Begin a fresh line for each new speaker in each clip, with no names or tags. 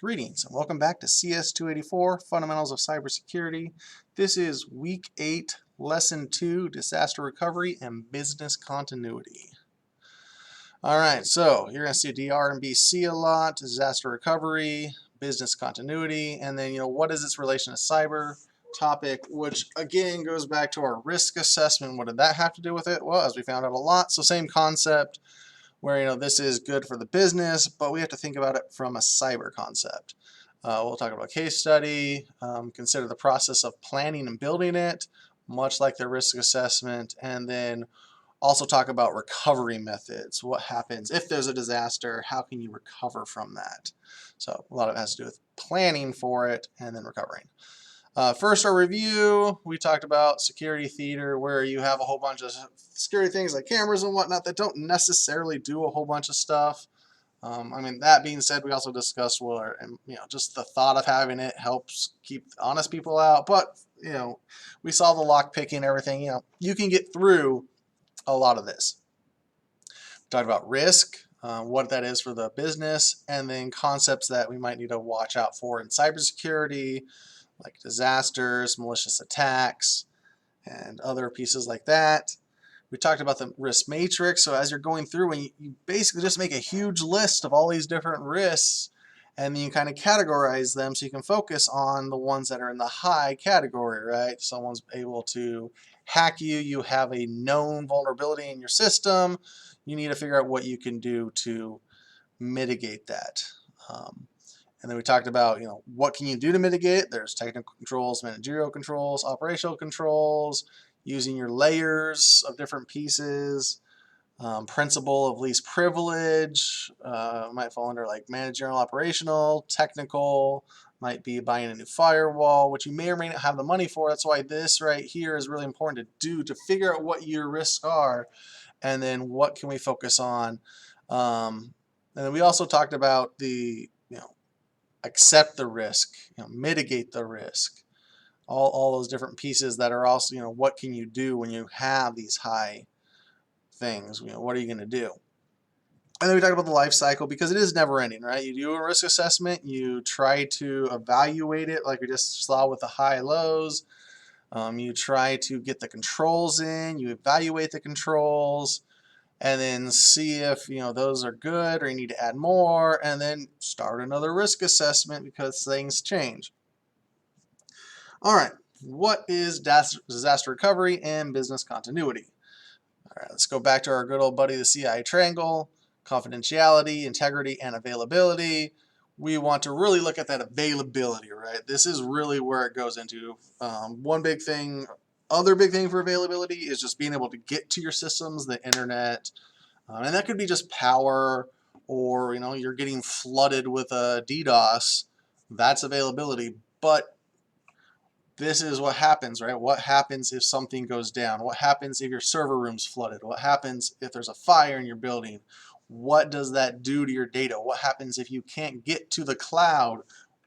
Greetings and welcome back to CS284 Fundamentals of Cybersecurity. This is Week 8, Lesson 2, Disaster Recovery and Business Continuity. Alright, so you're going to see DR and BC a lot, disaster recovery, business continuity, and then, what is its relation to cyber topic, which again goes back to our risk assessment. What did that have to do with it? Well, as we found out a lot, so same concept where this is good for the business, but we have to think about it from a cyber concept. We'll talk about case study, consider the process of planning and building it, much like the risk assessment, and then also talk about recovery methods. What happens if there's a disaster? How can you recover from that? So a lot of it has to do with planning for it and then recovering. First, our review, we talked about security theater, where you have a whole bunch of security things like cameras and whatnot that don't necessarily do a whole bunch of stuff. That being said, we also discussed just the thought of having it helps keep honest people out. But we saw the lock picking, everything. You can get through a lot of this. We talked about risk, what that is for the business, and then concepts that we might need to watch out for in cybersecurity, like disasters, malicious attacks, and other pieces like that. We talked about the risk matrix. So as you're going through, and you basically just make a huge list of all these different risks, and then you kind of categorize them so you can focus on the ones that are in the high category, right? Someone's able to hack you, you have a known vulnerability in your system, you need to figure out what you can do to mitigate that. And then we talked about, what can you do to mitigate it? There's technical controls, managerial controls, operational controls, using your layers of different pieces, principle of least privilege, might fall under like managerial, operational, technical, might be buying a new firewall, which you may or may not have the money for. That's why this right here is really important to do, to figure out what your risks are, and then what can we focus on. And then we also talked about the, accept the risk, mitigate the risk, all those different pieces that are also, what can you do when you have these high things? What are you going to do? And then we talked about the life cycle, because it is never ending, right? You do a risk assessment, you try to evaluate it like we just saw with the high lows. You try to get the controls in, you evaluate the controls, and then see if those are good or you need to add more, and then start another risk assessment because things change. All right, what is disaster recovery and business continuity? All right, let's go back to our good old buddy, the CI triangle: confidentiality, integrity, and availability. We want to really look at that availability, right? This is really where it goes into. One big thing, other big thing for availability is just being able to get to your systems, the internet, and that could be just power, or you're getting flooded with a DDoS. That's availability. But this is what happens, right? What happens if something goes down? What happens if your server room's flooded? What happens if there's a fire in your building? What does that do to your data? What happens if you can't get to the cloud?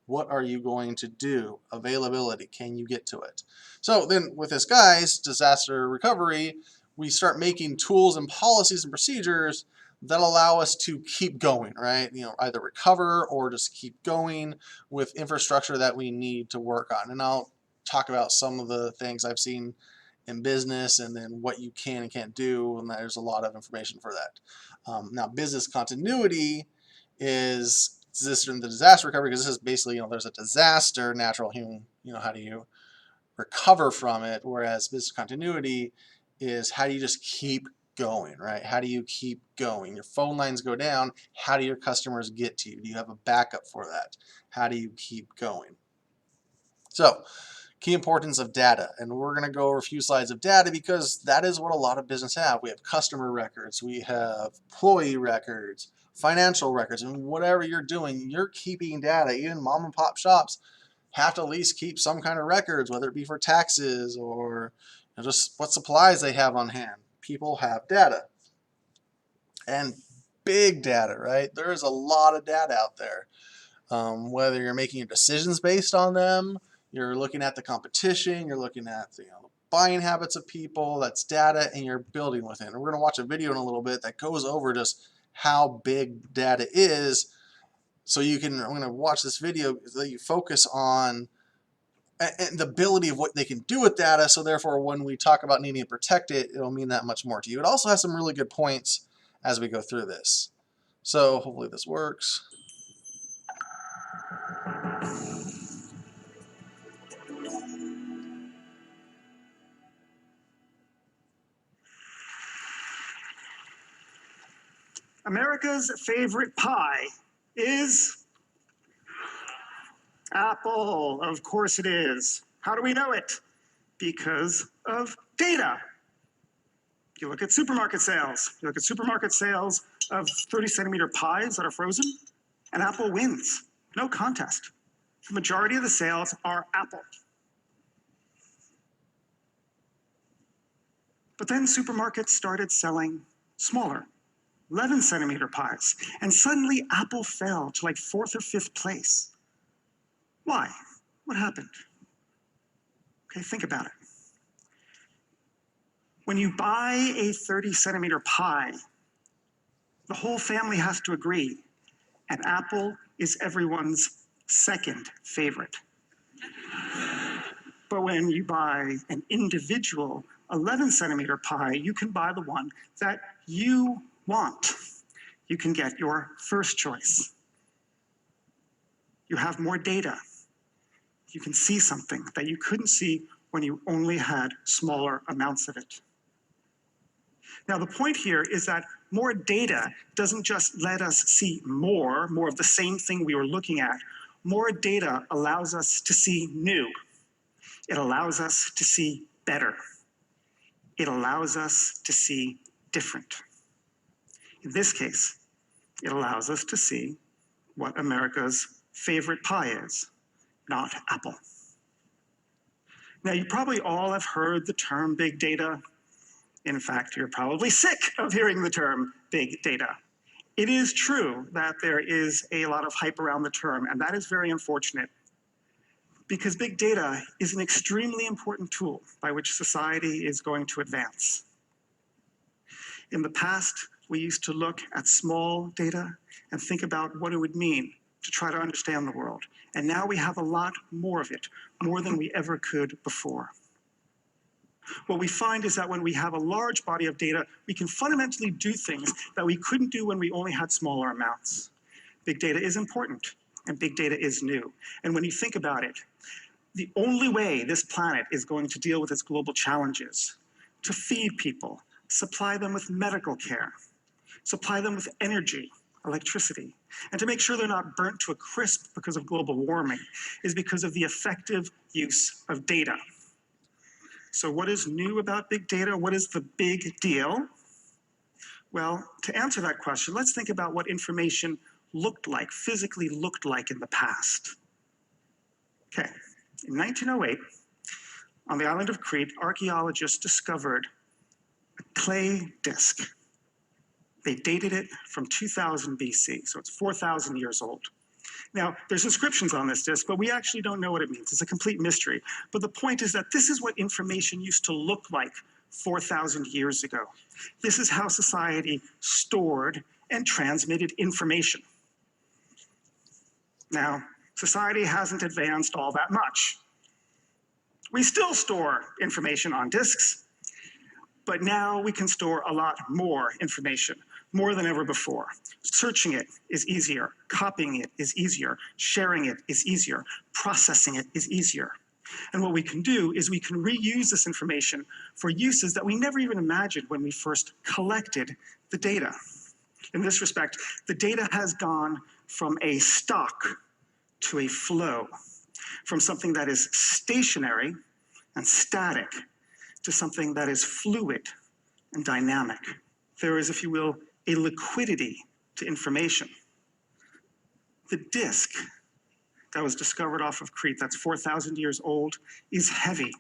What are you going to do? Availability, can you get to it? So then with this, guys, disaster recovery, we start making tools and policies and procedures that allow us to keep going, right? Either recover or just keep going with infrastructure that we need to work on. And I'll talk about some of the things I've seen in business, and then what you can and can't do, and there's a lot of information for that. Now, business continuity is this in the disaster recovery, because this is basically, there's a disaster, natural human, how do you recover from it? Whereas business continuity is how do you just keep going, right? How do you keep going? Your phone lines go down. How do your customers get to you? Do you have a backup for that? How do you keep going? So, key importance of data, and we're going to go over a few slides of data because that is what a lot of business have. We have customer records, we have employee records, financial records, and whatever you're doing, you're keeping data. Even mom and pop shops have to at least keep some kind of records, whether it be for taxes or just what supplies they have on hand. People have data, and big data, right? There is a lot of data out there. Whether you're making your decisions based on them, you're looking at the competition, you're looking at the buying habits of people, that's data, and you're building with it. And we're going to watch a video in a little bit that goes over just how big data is, So I'm going to watch this video that you focus on and the ability of what they can do with data, so therefore when we talk about needing to protect it, it'll mean that much more to you. It also has some really good points as we go through this. So hopefully this works.
America's favorite pie is Apple. Of course it is. How do we know it? Because of data. You look at supermarket sales. You look at supermarket sales of 30-centimeter pies that are frozen, and Apple wins. No contest. The majority of the sales are Apple. But then supermarkets started selling smaller, 11-centimeter pies, and suddenly Apple fell to like 4th or 5th place. Why? What happened? Okay, think about it. When you buy a 30-centimeter pie, the whole family has to agree, and Apple is everyone's second favorite. But when you buy an individual 11-centimeter pie, you can buy the one that you want. You can get your first choice. You have more data. You can see something that you couldn't see when you only had smaller amounts of it. Now, the point here is that more data doesn't just let us see more of the same thing we were looking at. More data allows us to see new. It allows us to see better. It allows us to see different. In this case, it allows us to see what America's favorite pie is, not Apple. Now, you probably all have heard the term big data. In fact, you're probably sick of hearing the term big data. It is true that there is a lot of hype around the term, and that is very unfortunate, because big data is an extremely important tool by which society is going to advance. In the past, we used to look at small data and think about what it would mean to try to understand the world. And now we have a lot more of it, more than we ever could before. What we find is that when we have a large body of data, we can fundamentally do things that we couldn't do when we only had smaller amounts. Big data is important, and big data is new. And when you think about it, the only way this planet is going to deal with its global challenges, to feed people, supply them with medical care, supply them with energy, electricity, and to make sure they're not burnt to a crisp because of global warming, is because of the effective use of data. So what is new about big data? What is the big deal? Well, to answer that question, let's think about what information looked like, physically looked like in the past. Okay, in 1908, on the island of Crete, archaeologists discovered a clay disk. They dated it from 2000 BC, so it's 4,000 years old. Now, there's inscriptions on this disk, but we actually don't know what it means. It's a complete mystery. But the point is that this is what information used to look like 4,000 years ago. This is how society stored and transmitted information. Now, society hasn't advanced all that much. We still store information on disks, but now we can store a lot more information, more than ever before. Searching it is easier, copying it is easier, sharing it is easier, processing it is easier. And what we can do is we can reuse this information for uses that we never even imagined when we first collected the data. In this respect, the data has gone from a stock to a flow, from something that is stationary and static to something that is fluid and dynamic. There is, if you will, a liquidity to information. The disk that was discovered off of Crete, that's 4,000 years old, is heavy.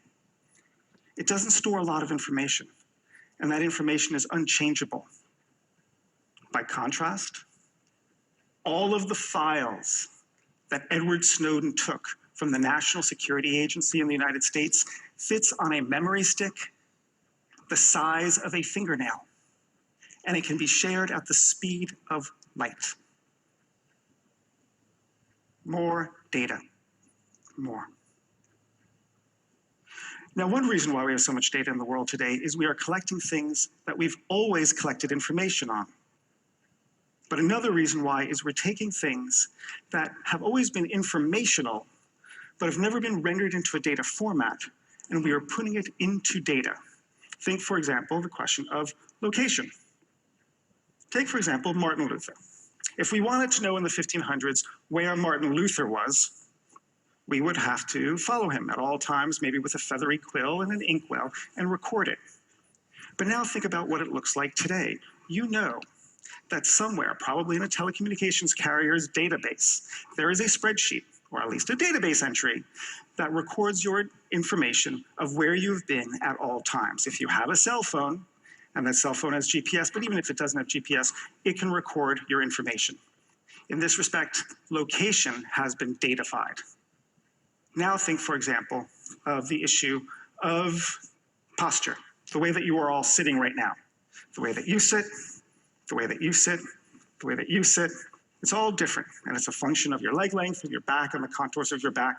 It doesn't store a lot of information, and that information is unchangeable. By contrast, all of the files that Edward Snowden took from the National Security Agency in the United States fits on a memory stick the size of a fingernail, and it can be shared at the speed of light. More data. More. Now, one reason why we have so much data in the world today is we are collecting things that we've always collected information on. But another reason why is we're taking things that have always been informational, but have never been rendered into a data format, and we are putting it into data. Think, for example, the question of location. Take, for example, Martin Luther. If we wanted to know in the 1500s where Martin Luther was, we would have to follow him at all times, maybe with a feathery quill and an inkwell, and record it. But now think about what it looks like today. You know that somewhere, probably in a telecommunications carrier's database, there is a spreadsheet, or at least a database entry, that records your information of where you've been at all times. If you have a cell phone, and that cell phone has GPS, but even if it doesn't have GPS, it can record your information. In this respect, location has been datafied. Now think, for example, of the issue of posture, the way that you are all sitting right now, the way that you sit, the way that you sit, the way that you sit. It's all different, and it's a function of your leg length, of your back, and the contours of your back.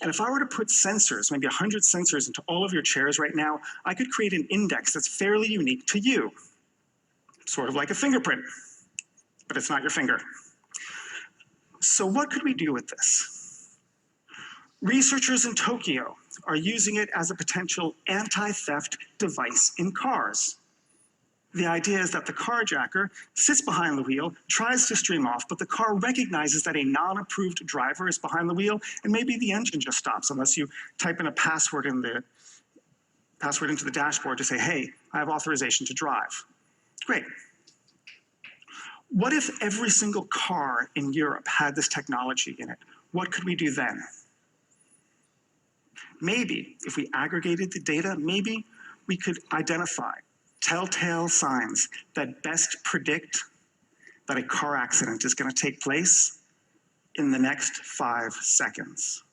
And if I were to put sensors, maybe 100 sensors into all of your chairs right now, I could create an index that's fairly unique to you, sort of like a fingerprint, but it's not your finger. So what could we do with this? Researchers in Tokyo are using it as a potential anti-theft device in cars. The idea is that the carjacker sits behind the wheel, tries to stream off, but the car recognizes that a non-approved driver is behind the wheel, and maybe the engine just stops unless you type in a password into the dashboard to say, hey, I have authorization to drive. Great. What if every single car in Europe had this technology in it? What could we do then? Maybe, if we aggregated the data, maybe we could identify telltale signs that best predict that a car accident is going to take place in the next 5 seconds.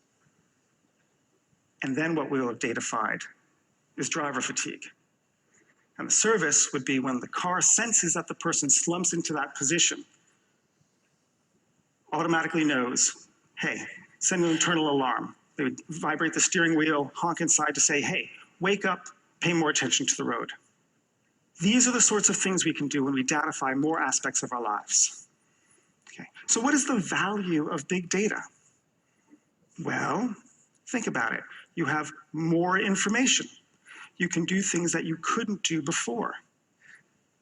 And then what we will have datafied is driver fatigue. And the service would be when the car senses that the person slumps into that position, automatically knows, hey, send an internal alarm. They would vibrate the steering wheel, honk inside to say, hey, wake up, pay more attention to the road. These are the sorts of things we can do when we datafy more aspects of our lives. Okay. So what is the value of big data? Well, think about it. You have more information. You can do things that you couldn't do before.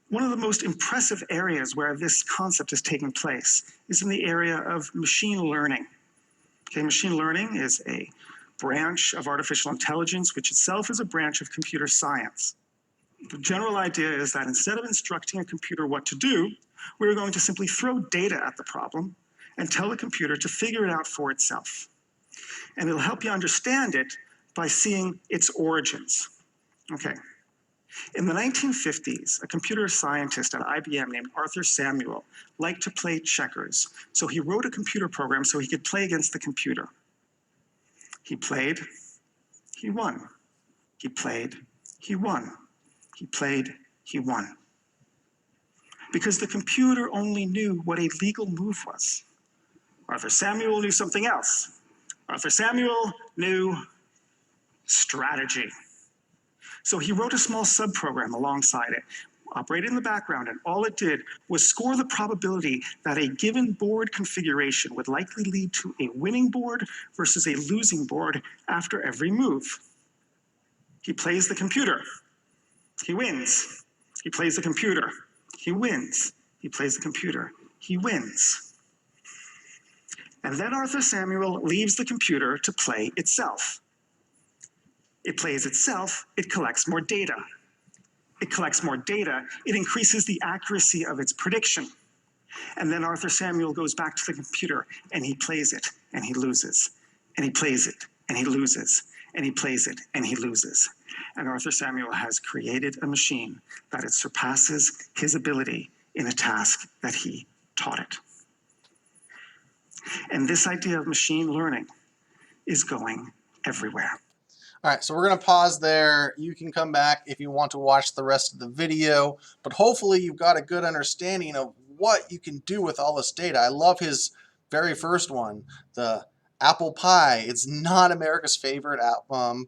One of the most impressive areas where this concept is taking place is in the area of machine learning. Okay, machine learning is a branch of artificial intelligence, which itself is a branch of computer science. The general idea is that instead of instructing a computer what to do, we're going to simply throw data at the problem and tell the computer to figure it out for itself. And it'll help you understand it by seeing its origins. Okay. In the 1950s, a computer scientist at IBM named Arthur Samuel liked to play checkers. So he wrote a computer program so he could play against the computer. He played, he won. He played, he won. He played, he won. Because the computer only knew what a legal move was. Arthur Samuel knew something else. Arthur Samuel knew strategy. So he wrote a small subprogram alongside it, operated in the background, and all it did was score the probability that a given board configuration would likely lead to a winning board versus a losing board after every move. He plays the computer. He wins. He plays the computer. He wins. He plays the computer. He wins. And then Arthur Samuel leaves the computer to play itself. It plays itself, it collects more data. It collects more data, it increases the accuracy of its prediction. And then Arthur Samuel goes back to the computer and he plays it and he loses. And he plays it and he loses. And he plays it and he loses. And Arthur Samuel has created a machine that it surpasses his ability in a task that he taught it. And this idea of machine learning is going everywhere.
All right, so we're going to pause there. You can come back if you want to watch the rest of the video, but hopefully you've got a good understanding of what you can do with all this data. I love his very first one, the apple pie. It's not America's favorite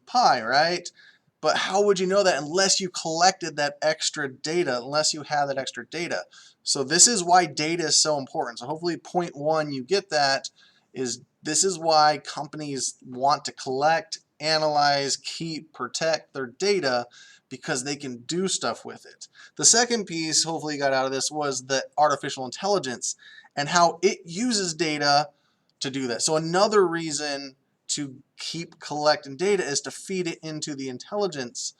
pie, right? But how would you know that unless you collected that extra data, unless you had that extra data? So this is why data is so important. So hopefully point one, you get that, is this is why companies want to collect, analyze, keep, protect their data, because they can do stuff with it. The second piece, hopefully you got out of this, was the artificial intelligence and how it uses data to do that. So another reason to keep collecting data is to feed it into the intelligence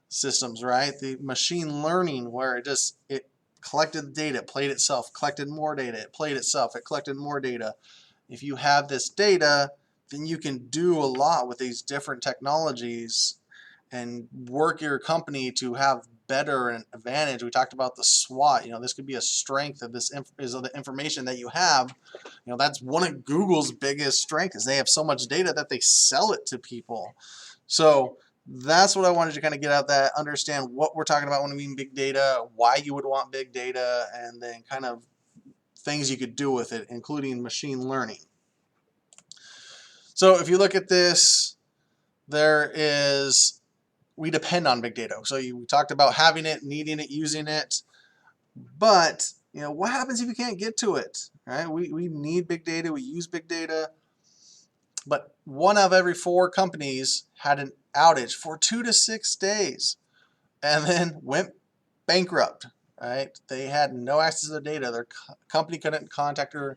systems, right? The machine learning, where it collected the data, it played itself, collected more data, it played itself, it collected more data. If you have this data, then you can do a lot with these different technologies and work your company to have better and advantage. We talked about the SWOT. This could be a strength of is of the information that you have. That's one of Google's biggest strengths, is they have so much data that they sell it to people. So that's what I wanted to kind of get out, that understand what we're talking about when we mean big data, why you would want big data, and then kind of things you could do with it, including machine learning. So if you look at this, we depend on big data. So we talked about having it, needing it, using it, but what happens if you can't get to it? Right? We need big data, we use big data, but 1 of every 4 companies had an outage for 2 to 6 days and then went bankrupt. Right? They had no access to the data. Their company couldn't contact their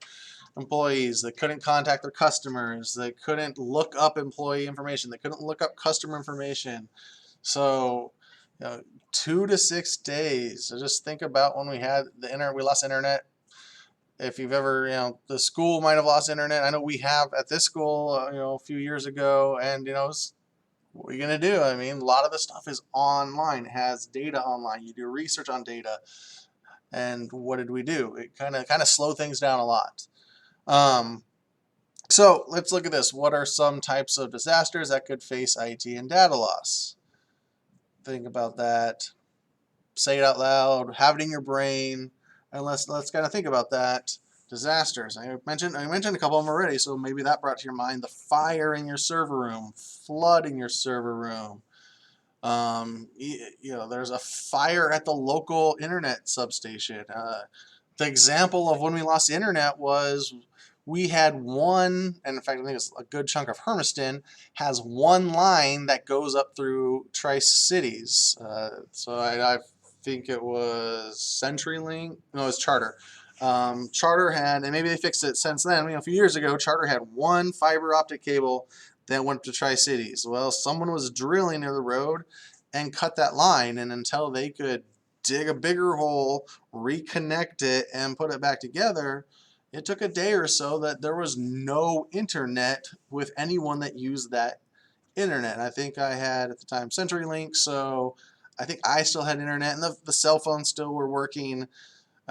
employees. They couldn't contact their customers. They couldn't look up employee information. They couldn't look up customer information. So, 2 to 6 days. So just think about when we had the internet, we lost internet. If you've ever, the school might have lost internet. I know we have at this school, a few years ago, and what are you gonna do? I mean, a lot of the stuff is online. It has data online. You do research on data, and what did we do? It kind of slowed things down a lot. So let's look at this. What are some types of disasters that could face IT and data loss? Think about that. Say it out loud. Have it in your brain, and let's kind of think about that. Disasters. I mentioned a couple of them already, so maybe that brought to your mind the fire in your server room, flood in your server room. There's a fire at the local internet substation. The example of when we lost the internet was we had one, and in fact, I think it's a good chunk of Hermiston has one line that goes up through Tri-Cities. So I think it was CenturyLink. No, it was Charter. Charter had, and maybe they fixed it since then. A few years ago, Charter had one fiber optic cable that went to Tri-Cities. Well, someone was drilling near the road and cut that line, and until they could dig a bigger hole, reconnect it, and put it back together, it took a day or so that there was no internet with anyone that used that internet. I think I had at the time CenturyLink, so I think I still had internet, and the cell phones still were working.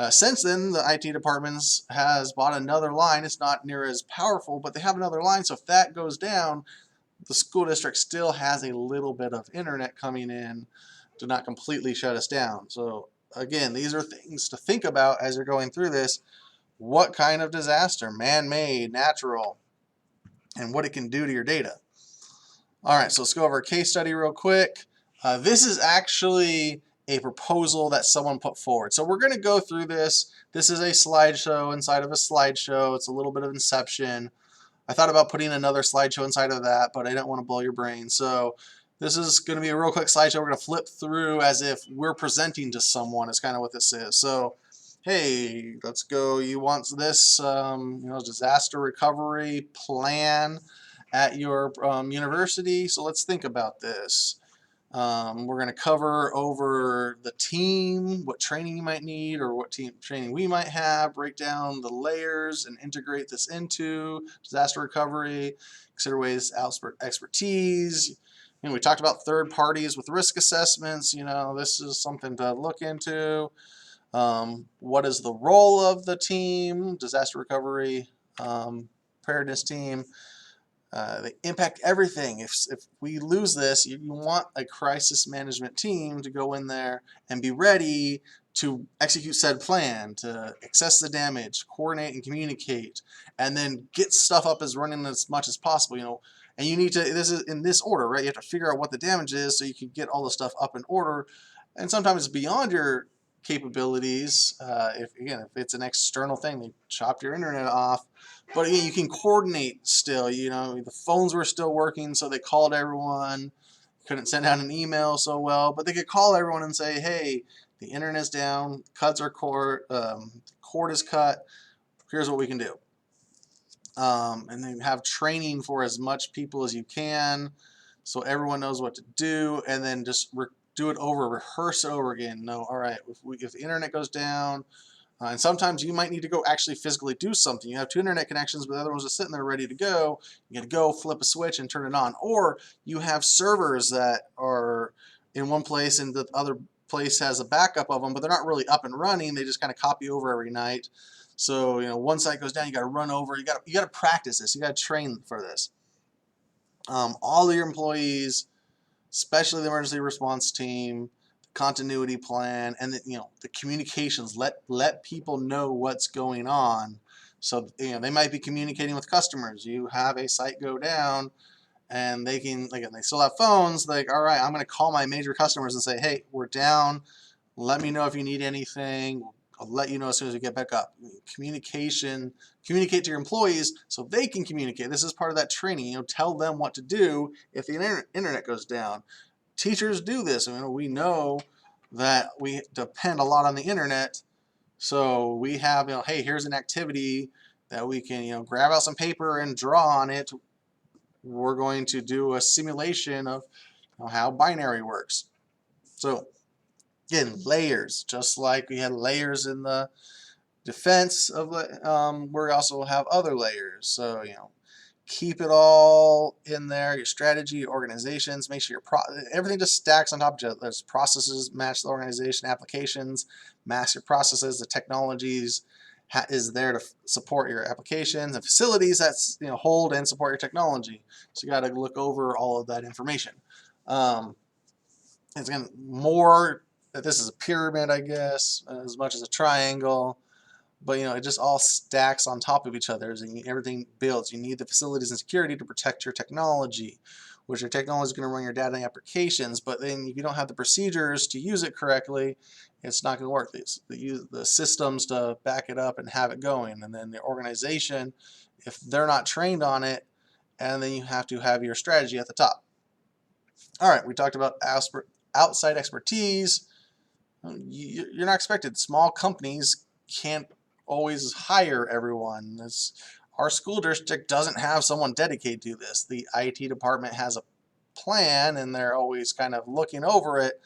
Since then, the IT departments has bought another line. It's not near as powerful, but they have another line, so if that goes down, the school district still has a little bit of internet coming in to not completely shut us down. So again, these are things to think about as you're going through this. What kind of disaster, man-made, natural, and what it can do to your data. All right, so let's go over a case study real quick. This is actually a proposal that someone put forward. So we're going to go through this. This is a slideshow inside of a slideshow. It's a little bit of Inception. I thought about putting another slideshow inside of that, but I didn't want to blow your brain. So this is going to be a real quick slideshow. We're going to flip through as if we're presenting to someone is kind of what this is. So, hey, let's go. You want this, disaster recovery plan at your university. So let's think about this. We're going to cover over the team, what training you might need or what team training we might have, break down the layers and integrate this into disaster recovery, consider ways expertise. We talked about third parties with risk assessments. This is something to look into. What is the role of the team, disaster recovery, preparedness team? They impact everything. If we lose this, you want a crisis management team to go in there and be ready to execute said plan, to assess the damage, coordinate and communicate, and then get stuff up as running as much as possible, you know. And you need to, this is in this order, right? You have to figure out what the damage is so you can get all the stuff up in order. And sometimes it's beyond your capabilities. If it's an external thing, they chopped your internet off. But again, you can coordinate still, you know, the phones were still working, so they called everyone. Couldn't send out an email so well, but they could call everyone and say, hey, the internet's down, cord is cut, here's what we can do. And then have training for as much people as you can so everyone knows what to do, and then just do it over, rehearse it over again. No, all right, if the internet goes down, and sometimes you might need to go actually physically do something. You have 2 internet connections, but the other one's just sitting there ready to go. You got to go flip a switch and turn it on. Or you have servers that are in one place and the other place has a backup of them, but they're not really up and running. They just kind of copy over every night. So, you know, one site goes down, you got to run over. You got to practice this. You got to train for this. All of your employees, especially the emergency response team, continuity plan, and the communications. Let people know what's going on. So they might be communicating with customers. You have a site go down, and they still have phones. Like, all right, I'm going to call my major customers and say, hey, we're down. Let me know if you need anything. I'll let you know as soon as we get back up. Communicate to your employees so they can communicate. This is part of that training. Tell them what to do if the internet goes down. Teachers do this. We know that we depend a lot on the internet, so we have, hey, here's an activity that we can, grab out some paper and draw on it. We're going to do a simulation of how binary works. So again, layers, just like we had layers in the defense of we also have other layers. So keep it all in there. Your strategy, your organizations, make sure everything just stacks on top of each other. There's processes match the organization, applications match your processes, the technologies is there to support your applications, the facilities that's hold and support your technology. So you got to look over all of that information. It's again more that this is a pyramid, I guess, as much as a triangle. But it just all stacks on top of each other, and everything builds. You need the facilities and security to protect your technology, which your technology is going to run your data and applications. But then if you don't have the procedures to use it correctly, it's not going to work. The systems to back it up and have it going, and then the organization, if they're not trained on it, and then you have to have your strategy at the top. All right, we talked about outside expertise. You're not expected. Small companies can't always hire everyone. Our school district doesn't have someone dedicated to this. The IT department has a plan and they're always kind of looking over it.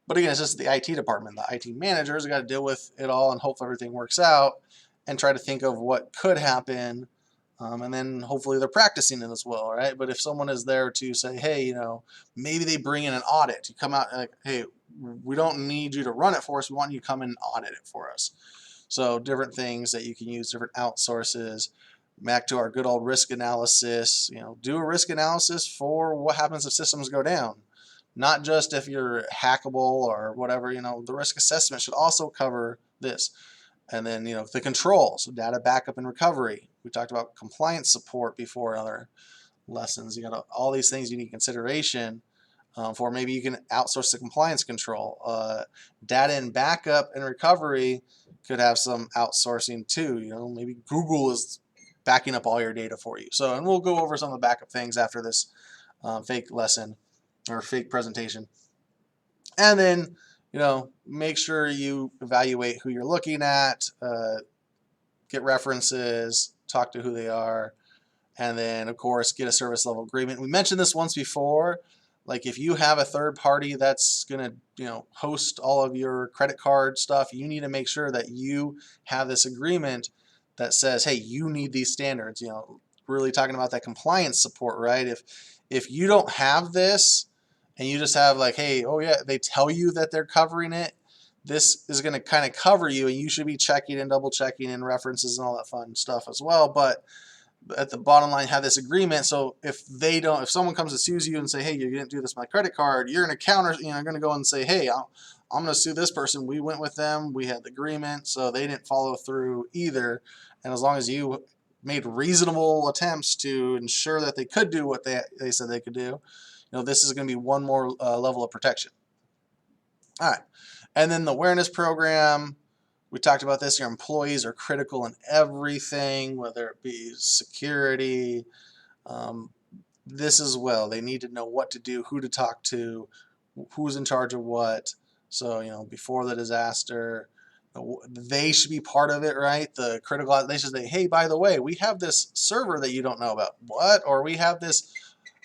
But again, it's just the IT department. The IT managers have got to deal with it all and hope everything works out and try to think of what could happen. And then hopefully they're practicing it as well, right? But if someone is there to say, hey, maybe they bring in an audit. You come out and like, hey, we don't need you to run it for us. We want you to come in and audit it for us. So different things that you can use, different outsources. Back to our good old risk analysis. Do a risk analysis for what happens if systems go down. Not just if you're hackable or whatever. The risk assessment should also cover this. And then, the controls, data backup and recovery. We talked about compliance support before in other lessons. You got all these things you need consideration for. Maybe you can outsource the compliance control. Data and backup and recovery could have some outsourcing too. Maybe Google is backing up all your data for you. So, and we'll go over some of the backup things after this fake lesson or fake presentation. And then, make sure you evaluate who you're looking at, get references, talk to who they are, and then, of course, get a service level agreement. We mentioned this once before. Like if you have a third party that's going to, host all of your credit card stuff, you need to make sure that you have this agreement that says, hey, you need these standards. Really talking about that compliance support, right? If you don't have this and you just have like, hey, oh yeah, they tell you that they're covering it, this is going to kind of cover you, and you should be checking and double checking and references and all that fun stuff as well. But at the bottom line, have this agreement. So if someone comes and sues you and say, hey, you didn't do this with my credit card, you're going to counter, going to go and say, hey, I'm going to sue this person. We went with them. We had the agreement, so they didn't follow through either. And as long as you made reasonable attempts to ensure that they could do what they said they could do, this is going to be one more level of protection. All right. And then the awareness program, we talked about this. Your employees are critical in everything, whether it be security, this as well. They need to know what to do, who to talk to, who's in charge of what. So, before the disaster, they should be part of it, right? The critical, they should say, hey, by the way, we have this server that you don't know about. What? Or we have this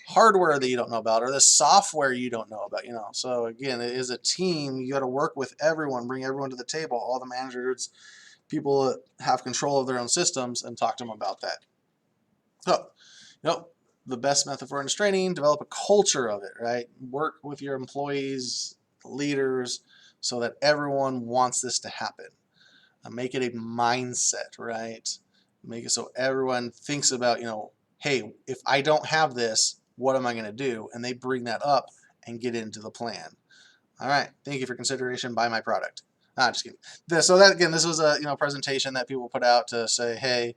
hardware that you don't know about, or the software you don't know about. So again, it is a team. You got to work with everyone, bring everyone to the table, all the managers, people that have control of their own systems, and talk to them about that. So, the best method for training, develop a culture of it, right? Work with your employees, leaders, so that everyone wants this to happen. Make it a mindset, right? Make it so everyone thinks about, hey, if I don't have this, what am I going to do? And they bring that up and get into the plan. All right. Thank you for consideration. Buy my product. Just kidding. So that, again, this was a presentation that people put out to say, hey,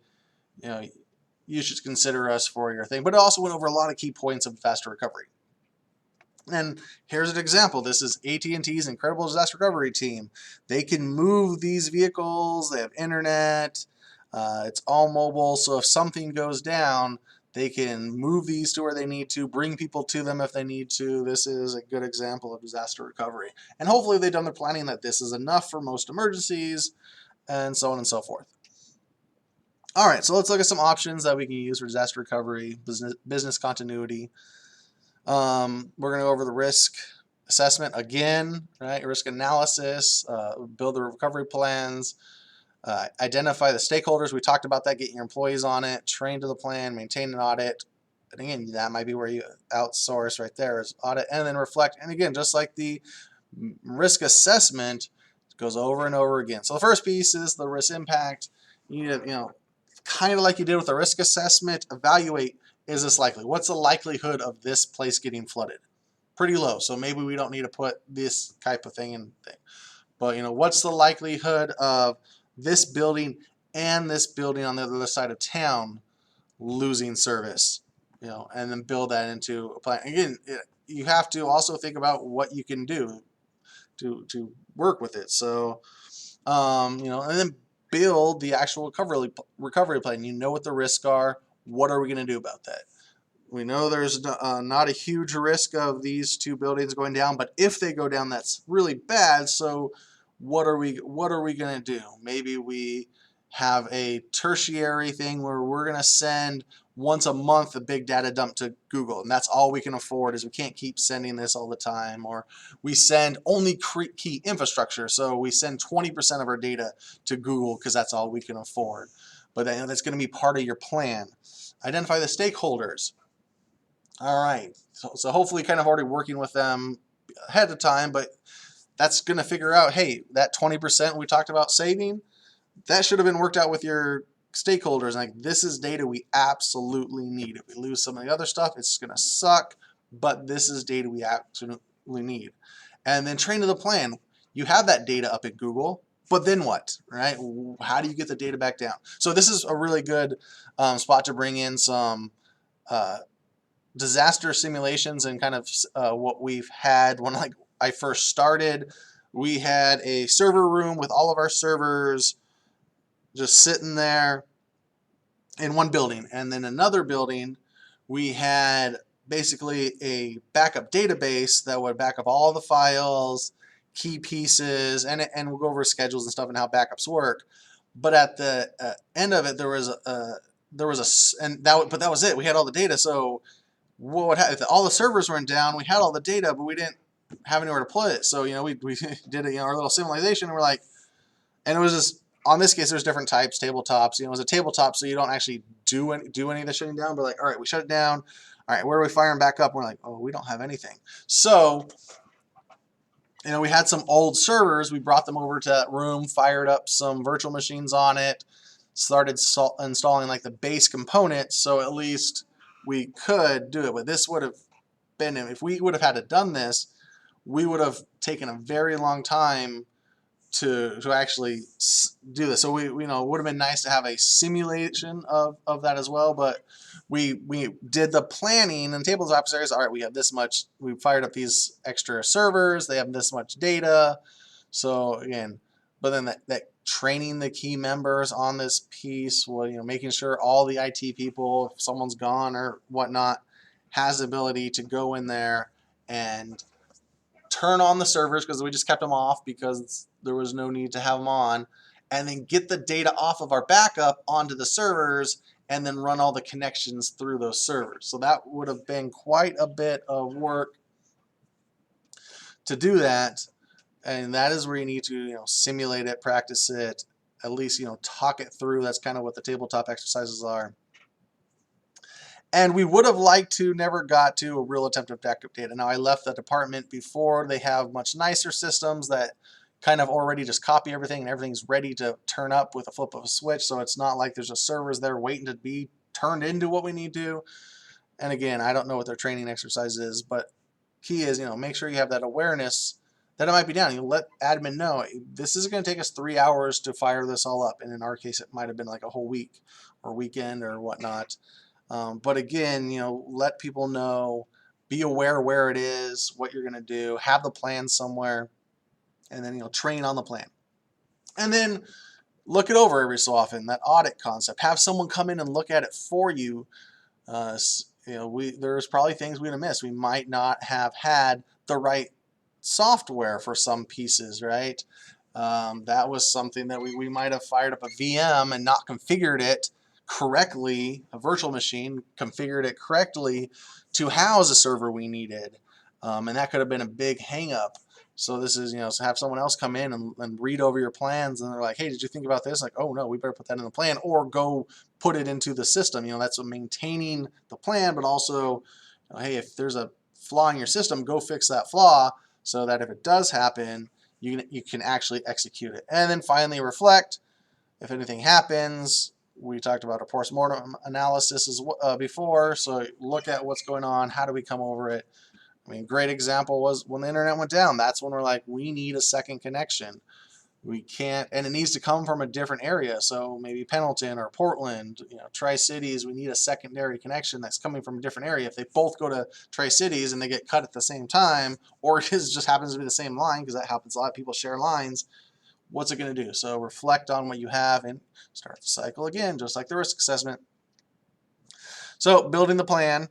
you should consider us for your thing. But it also went over a lot of key points of disaster recovery. And here's an example. This is AT&T's Incredible Disaster Recovery Team. They can move these vehicles. They have internet. It's all mobile. So if something goes down, they can move these to where they need to, bring people to them if they need to. This is a good example of disaster recovery. And hopefully they've done their planning that this is enough for most emergencies, and so on and so forth. All right, so let's look at some options that we can use for disaster recovery, business continuity. We're going to go over the risk assessment again, right? Risk analysis, build the recovery plans, identify the stakeholders. We talked about that, getting your employees on it, train to the plan, maintain an audit. And again, that might be where you outsource right there is audit, and then reflect. And again, just like the risk assessment, it goes over and over again. So the first piece is the risk impact. You need to, kind of like you did with the risk assessment, evaluate, is this likely? What's the likelihood of this place getting flooded? Pretty low, so maybe we don't need to put this type of thing in thing. But what's the likelihood of this building and this building on the other side of town losing service? And then build that into a plan. Again, you have to also think about what you can do to work with it. So, and then build the actual recovery plan. You know what the risks are. What are we going to do about that? We know there's not a huge risk of these two buildings going down, but if they go down, that's really bad. So what are we going to do? Maybe we have a tertiary thing where we're going to send once a month a big data dump to Google, and that's all we can afford, is we can't keep sending this all the time. Or we send only key infrastructure, so we send 20% of our data to Google because that's all we can afford. But that's going to be part of your plan. Identify the stakeholders. All right, so hopefully kind of already working with them ahead of time, but that's going to figure out, hey, that 20% we talked about saving, that should have been worked out with your stakeholders. Like, this is data we absolutely need. If we lose some of the other stuff, it's going to suck, but this is data we absolutely need. And then train to the plan. You have that data up at Google, but then what, right? How do you get the data back down? So this is a really good spot to bring in some disaster simulations and kind of what we've had when I first started. We had a server room with all of our servers just sitting there in one building, and then another building we had basically a backup database that would back up all the files, key pieces, and we'll go over schedules and stuff and how backups work. But at the end of it, but that was it. We had all the data. So what would happen if all the servers went down? We had all the data, but we didn't have anywhere to put it. So we did our little simulation, and we're like, and it was just, on this case, there's different types, tabletops. It was a tabletop, so you don't actually do any of the shutting down. But like, all right, we shut it down. All right, where are we firing back up? We're like, oh, we don't have anything. So, we had some old servers. We brought them over to that room, fired up some virtual machines on it, started installing like the base components, so at least we could do it. But this would have been, if we would have had to done this, we would have taken a very long time to actually do this. So we you know, it would have been nice to have a simulation of that as well, but we did the planning and tabletop series. All right, we have this much, we fired up these extra servers, they have this much data. So again, but then that training the key members on this piece, well, you know, making sure all the IT people, if someone's gone or whatnot, has the ability to go in there and turn on the servers, because we just kept them off because there was no need to have them on, and then get the data off of our backup onto the servers and then run all the connections through those servers. So that would have been quite a bit of work to do that. And that is where you need to, you know, simulate it, practice it, at least, you know, talk it through. That's kind of what the tabletop exercises are. And we would have liked to never got to a real attempt at backup data. Now, I left the department before they have much nicer systems that kind of already just copy everything and everything's ready to turn up with a flip of a switch. So it's not like there's just servers there waiting to be turned into what we need to. And again, I don't know what their training exercise is, but key is, you know, make sure you have that awareness that it might be down. You let admin know this is going to take us 3 hours to fire this all up. And in our case, it might have been like a whole week or weekend or whatnot. But again, you know, let people know, be aware where it is, what you're going to do, have the plan somewhere, and then, you know, train on the plan. And then look it over every so often, that audit concept. Have someone come in and look at it for you. You know, there's probably things we'd have missed. We might not have had the right software for some pieces, right? That was something that we might have fired up a VM and not configured it correctly, a virtual machine, configured it correctly to house a server we needed. And that could have been a big hang up. So this is, you know, so have someone else come in and read over your plans, and they're like, hey, did you think about this? Like, oh no, we better put that in the plan, or go put it into the system. You know, that's maintaining the plan, but also, you know, hey, if there's a flaw in your system, go fix that flaw so that if it does happen, you can actually execute it. And then finally reflect. If anything happens, we talked about a post-mortem analysis before, so look at what's going on, how do we come over it. I mean, great example was when the internet went down. That's when we're like, we need a second connection. We can't, and it needs to come from a different area. So maybe Pendleton or Portland, you know, Tri-Cities, we need a secondary connection that's coming from a different area. If they both go to Tri-Cities and they get cut at the same time, or it just happens to be the same line, because that happens a lot, people share lines, what's it going to do? So reflect on what you have and start the cycle again, just like the risk assessment. So building the plan.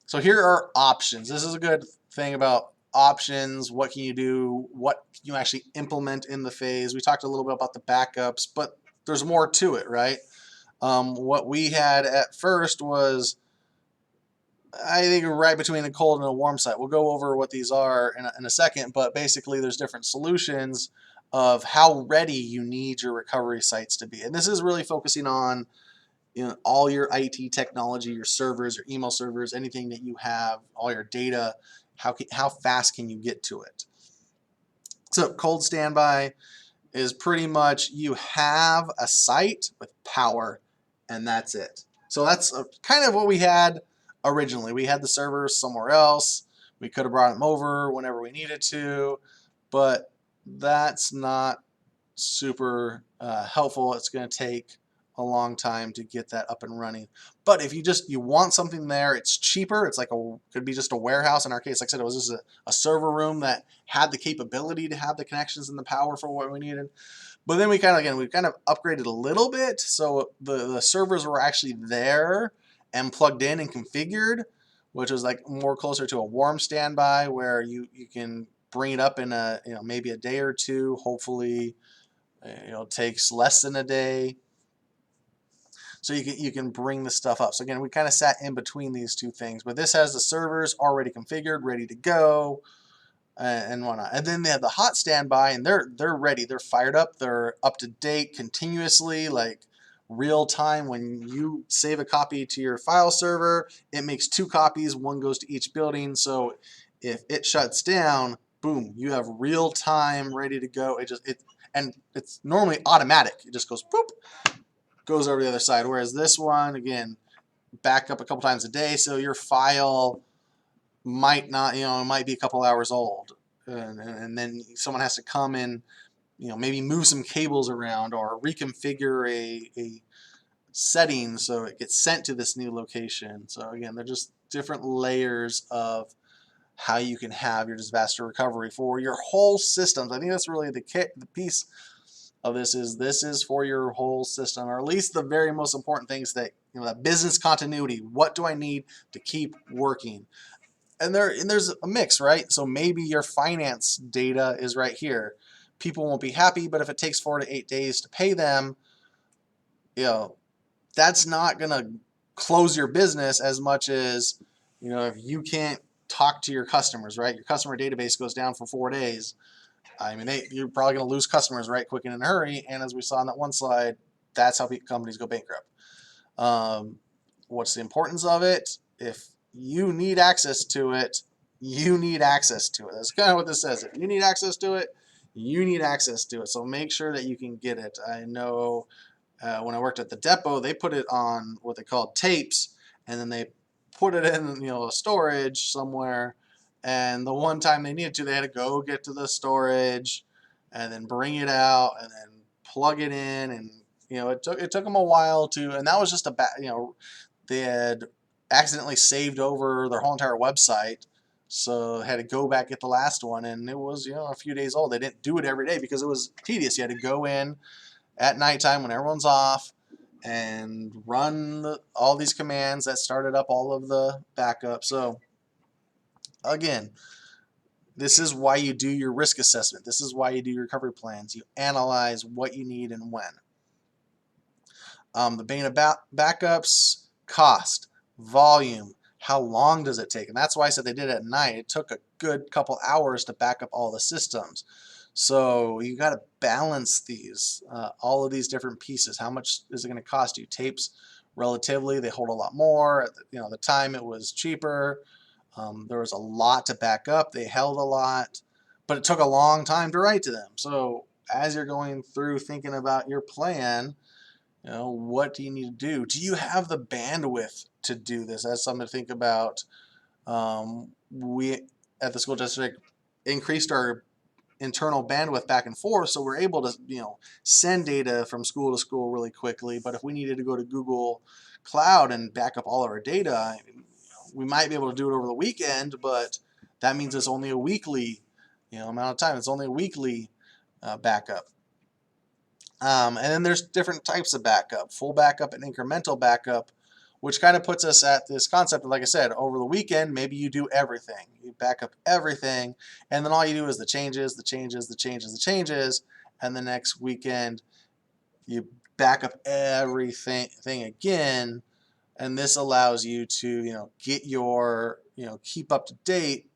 So here are options. This is a good thing about options. What can you do? What can you actually implement in the phase? We talked a little bit about the backups, but there's more to it, right? What we had at first was, I think, right between a cold and a warm site. We'll go over what these are in a second, but basically there's different solutions of how ready you need your recovery sites to be. And this is really focusing on, you know, all your IT technology, your servers, your email servers, anything that you have, all your data, how fast can you get to it? So cold standby is pretty much you have a site with power and that's it. So that's kind of what we had originally. We had the servers somewhere else. We could have brought them over whenever we needed to, but that's not super helpful. It's going to take a long time to get that up and running. But if you want something there, it's cheaper. It's like could be just a warehouse. In our case, like I said, it was just a server room that had the capability to have the connections and the power for what we needed. But then we kind of upgraded a little bit. So the servers were actually there and plugged in and configured, which was like more closer to a warm standby where you can bring it up in maybe a day or two. Hopefully, it takes less than a day. So you can bring the stuff up. So again, we kind of sat in between these two things, but this has the servers already configured, ready to go, and whatnot. And then they have the hot standby, and they're ready. They're fired up. They're up to date continuously, like real time. When you save a copy to your file server, it makes 2 copies. One goes to each building. So if it shuts down, boom, you have real time ready to go. And it's normally automatic. It just goes boop, goes over to the other side. Whereas this one, again, back up a couple times a day, so your file might not, it might be a couple hours old, and then someone has to come and maybe move some cables around or reconfigure a setting so it gets sent to this new location. So again, they're just different layers of how you can have your disaster recovery for your whole systems. I think that's really the piece of this is for your whole system, or at least the very most important things that that business continuity. What do I need to keep working? And there's a mix, right? So maybe your finance data is right here. People won't be happy, but if it takes 4 to 8 days to pay them, you know, that's not gonna close your business as much as if you can't talk to your customers, right? Your customer database goes down for 4 days. I mean, you're probably going to lose customers right quick and in a hurry. And as we saw in that one slide, that's how companies go bankrupt. What's the importance of it? If you need access to it, you need access to it. That's kind of what this says. If you need access to it, you need access to it. So make sure that you can get it. I know when I worked at the depot, they put it on what they called tapes, and then they put it in a storage somewhere. And the one time they needed to, they had to go get to the storage, and then bring it out, and then plug it in, and it took them a while to, and that was just they had accidentally saved over their whole entire website. So had to go back get the last one, and it was a few days old. They didn't do it every day because it was tedious. You had to go in at nighttime when everyone's off and run all these commands that started up all of the backup. So again, this is why you do your risk assessment. This is why you do your recovery plans. You analyze what you need and when. The main backups: cost, volume, how long does it take? And that's why I said they did it at night. It took a good couple hours to back up all the systems. So you got to balance these, all of these different pieces. How much is it going to cost you? Tapes, relatively, they hold a lot more. At the time it was cheaper. There was a lot to back up. They held a lot, but it took a long time to write to them. So as you're going through thinking about your plan, what do you need to do? Do you have the bandwidth to do this? That's something to think about. We at the school district increased our internal bandwidth back and forth, so we're able to send data from school to school really quickly. But if we needed to go to Google Cloud and back up all of our data, we might be able to do it over the weekend, but that means it's only a weekly amount of time. It's only a weekly backup. And then there's different types of backup: full backup and incremental backup, which kind of puts us at this concept of, like I said, over the weekend, maybe you do everything. You back up everything, and then all you do is the changes, the changes, the changes, the changes, and the next weekend you back up everything again, and this allows you to, get your, keep up to date.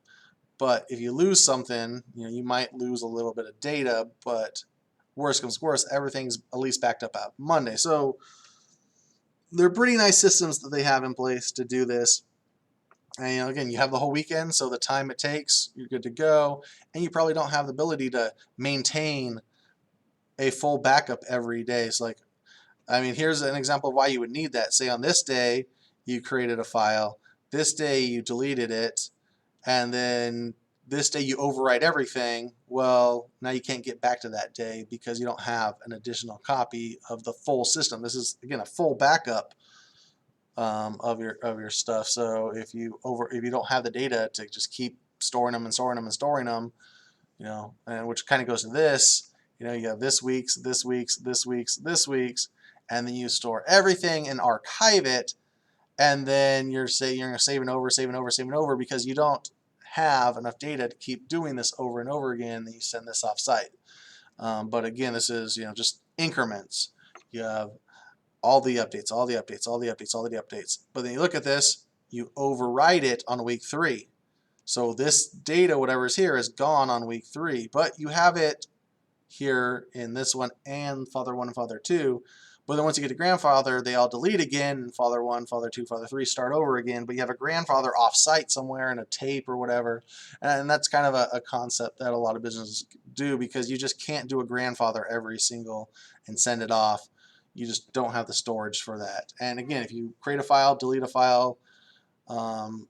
But if you lose something, you might lose a little bit of data, but worse comes worse, everything's at least backed up out Monday. So they're pretty nice systems that they have in place to do this. And again, you have the whole weekend, so the time it takes, you're good to go. And you probably don't have the ability to maintain a full backup every day. So here's an example of why you would need that. Say on this day, you created a file. This day you deleted it. And then this day you overwrite everything. Well, now you can't get back to that day because you don't have an additional copy of the full system. This is, again, a full backup of your stuff. So if you don't have the data to just keep storing them and storing them and storing them, and which kind of goes to this, you have this week's, this week's, this week's, this week's, and then you store everything and archive it, and then you're saving over because you don't have enough data to keep doing this over and over again. Then you send this off site. But again, this is just increments. You have all the updates, all the updates, all the updates, all the updates. But then you look at this, you overwrite it on week 3. So this data, whatever is here, is gone on week 3. But you have it here in this one and father 1 and father 2. But then once you get to grandfather, they all delete again, and father 1, father 2, father 3 start over again. But you have a grandfather off-site somewhere in a tape or whatever. And that's kind of a concept that a lot of businesses do, because you just can't do a grandfather every single and send it off. You just don't have the storage for that. And again, if you create a file, delete a file, and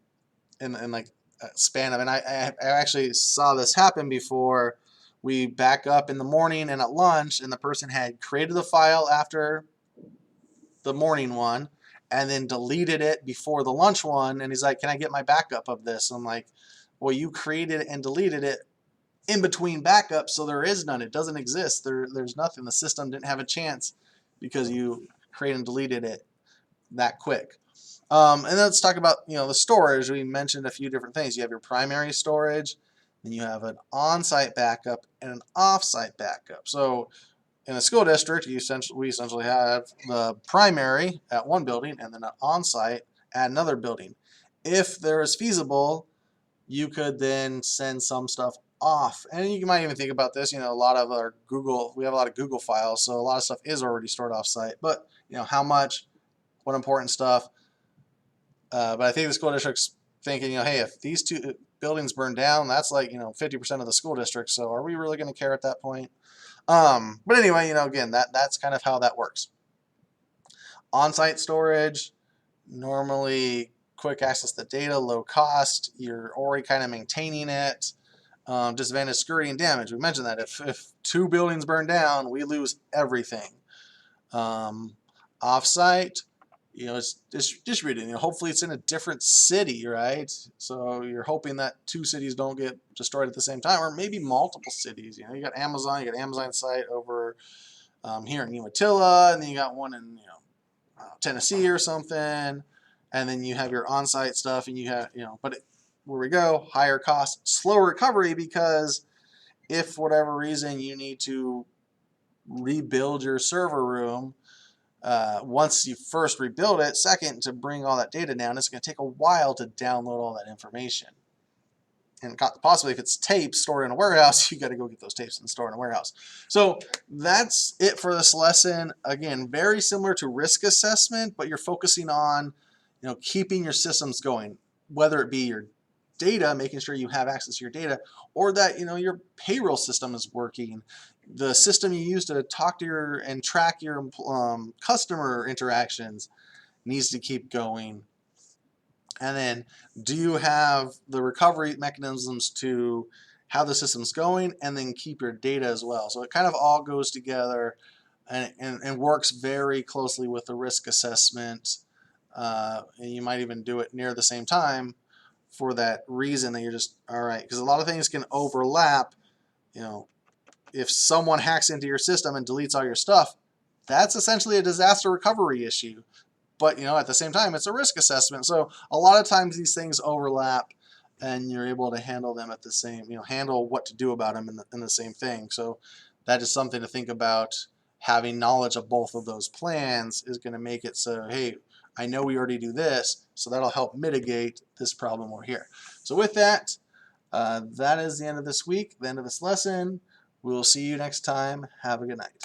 like span of, and I actually saw this happen before. We back up in the morning and at lunch, and the person had created the file after the morning one and then deleted it before the lunch one, and he's like, can I get my backup of this? I'm like, well, you created it and deleted it in between backups, so there is none. It doesn't exist. There's nothing. The system didn't have a chance because you created and deleted it that quick. And then let's talk about the storage. We mentioned a few different things. You have your primary storage, then you have an on-site backup and an off-site backup. So in a school district, we essentially have the primary at one building and then an on-site at another building. If there is feasible, you could then send some stuff off. And you might even think about this, a lot of our we have a lot of Google files, so a lot of stuff is already stored off-site. But how much, what important stuff. But I think the school district's thinking, hey, if these two buildings burn down, that's like 50% of the school district. So are we really going to care at that point? But anyway, again, that's kind of how that works. On-site storage, normally quick access to data, low cost. You're already kind of maintaining it. Disadvantage, security, and damage. We mentioned that if two buildings burn down, we lose everything. Off-site, it's distributed. Hopefully it's in a different city, right? So you're hoping that two cities don't get destroyed at the same time, or maybe multiple cities. You got Amazon, you got Amazon site over here in Umatilla, and then you got one in Tennessee or something, and then you have your on-site stuff, and you have but where we go, higher cost, slow recovery, because if for whatever reason you need to rebuild your server room. Once you first rebuild it, second, to bring all that data down, it's going to take a while to download all that information. And possibly if it's tapes stored in a warehouse, you got to go get those tapes and store in a warehouse. So that's it for this lesson. Again, very similar to risk assessment, but you're focusing on keeping your systems going, whether it be your data, making sure you have access to your data, or that your payroll system is working. The system you use to talk to and track your customer interactions needs to keep going. And then, do you have the recovery mechanisms to how the system's going, and then keep your data as well? So it kind of all goes together and works very closely with the risk assessment. And you might even do it near the same time for that reason that you're just, all right, because a lot of things can overlap. If someone hacks into your system and deletes all your stuff, that's essentially a disaster recovery issue. But at the same time, it's a risk assessment. So a lot of times these things overlap, and you're able to handle them at the same, handle what to do about them in the same thing. So that is something to think about. Having knowledge of both of those plans is going to make it so, hey, I know we already do this, so that'll help mitigate this problem over here. So with that, that is the end of this week, the end of this lesson. We'll see you next time. Have a good night.